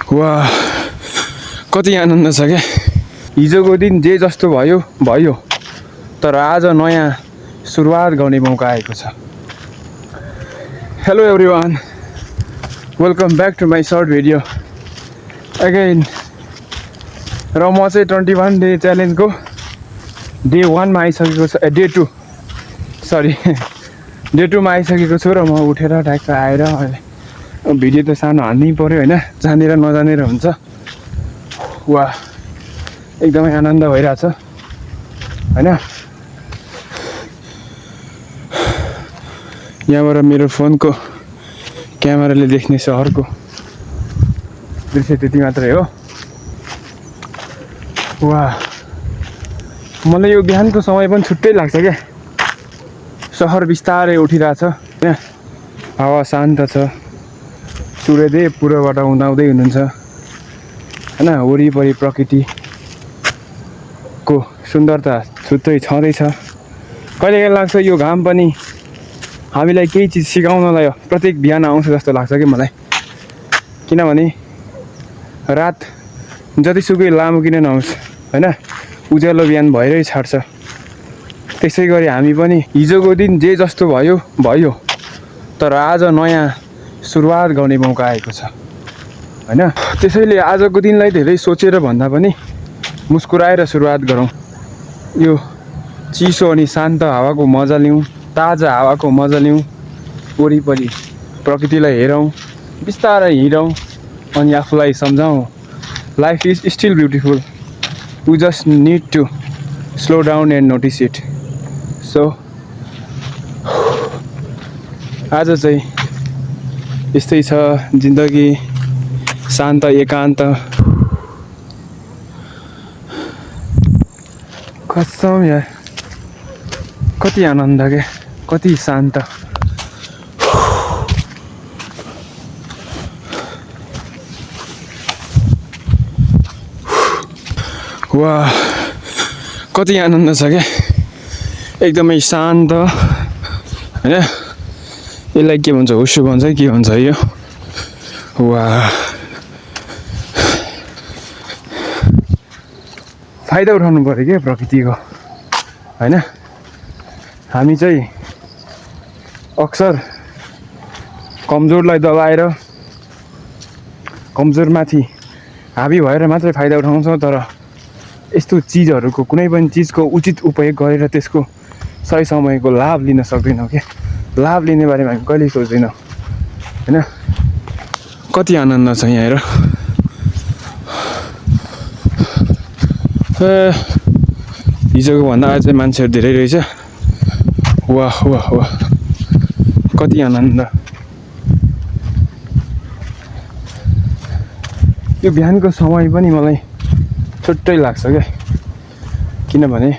वाह कति आनन्द छ क्या। हिजोको दिन जे जस्तो भयो भयो, तर आज नयाँ सुरुवात गर्ने मौका आएको छ। Hello everyone, welcome back to my short video again. र म चाहिँ 21 डे च्यालेन्जको डे 1 मा आइसकेको छु, डे 2 सरी डे 2 मा आइसकेको छु। र म उठेर ट्याक्क आएर अहिले भिडियो त सानो हाल्नै पऱ्यो होइन, जानेर नजानेर हुन्छ। वाह एकदमै आनन्द भइरहेछ होइन। यहाँबाट मेरो फोनको क्यामेराले देख्ने सहरको दृश्य त्यति मात्रै हो। वाह मलाई यो बिहानको समय पनि छुट्टै लाग्छ क्या। सहर बिस्तारै उठिरहेछ होइन, हावा शान्त छ, सूर्यदेव पूर्वबाट उदाउँदै हुनुहुन्छ होइन। वरिपरि प्रकृतिको सुन्दरता छुट्टै छँदैछ। कहिले लाग्छ यो घाम पनि हामीलाई केही चिज सिकाउनलाई प्रत्येक बिहान आउँछ जस्तो लाग्छ कि मलाई। किनभने रात जतिसुकै लामो किन नहोस् होइन, उज्यालो बिहान भएरै छाड्छ। त्यसै गरी हामी पनि हिजोको दिन जे जस्तो भयो भयो, तर आज नयाँ सुरुवात गर्ने मौका आएको छ होइन। त्यसैले आजको दिनलाई धेरै सोचेर भन्दा पनि मुस्कुराएर सुरुवात गरौँ। यो चिसो अनि शान्त हावाको मजा लिउँ, ताजा हावाको मजा लिउँ, वरिपरि प्रकृतिलाई हेरौँ, बिस्तारै हिँडौँ अनि आफूलाई सम्झाउँ life is still beautiful, we just need to slow down and notice it. So आज चाहिँ यस्तै छ जिन्दगी, शान्त एकान्त। कसम यार कति आनन्द क्या, कति शान्त। वाह कति आनन्द छ क्या, एकदमै शान्त होइन। यसलाई के भन्छ, हुस्सु भन्छ के भन्छ यो। वाह फाइदा उठाउनु पऱ्यो क्या प्रकृतिको होइन। हामी चाहिँ अक्सर कमजोरलाई दबाएर कमजोरमाथि हाबी भएर मात्रै फाइदा उठाउँछौँ, तर यस्तो चिजहरूको कुनै पनि चिजको उचित उपयोग गरेर त्यसको सही समयको लाभ लिन सक्दैनौँ क्या। लाभ लिने बारेमा हामी कहिल्यै सोच्दैनौँ होइन। कति आनन्द छ यहाँ हेर। हिजोको भन्दा आज चाहिँ मान्छेहरू धेरै रहेछ। वाह वाह वाह कति आनन्द। यो बिहानको समय पनि मलाई छुट्टै लाग्छ क्या, किनभने